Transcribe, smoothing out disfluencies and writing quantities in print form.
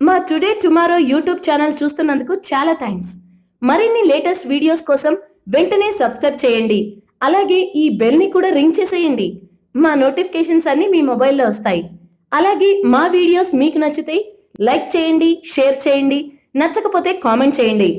మా today tomorrow YouTube channel చూస్తున్నందుకు చాలా thanks. మరిన్ని లేటెస్ట్ వీడియోస్ కోసం వెంటనే సబ్స్క్రైబ్ చేయండి. అలాగే ఈ బెల్ ని కూడా రింగ్ చేసేయండి. మా నోటిఫికేషన్స్ అన్ని మీ మొబైల్లో వస్తాయి. అలాగే మా వీడియోస్ మీకు నచ్చితే లైక్ చేయండి, షేర్ చేయండి, నచ్చకపోతే కామెంట్ చేయండి.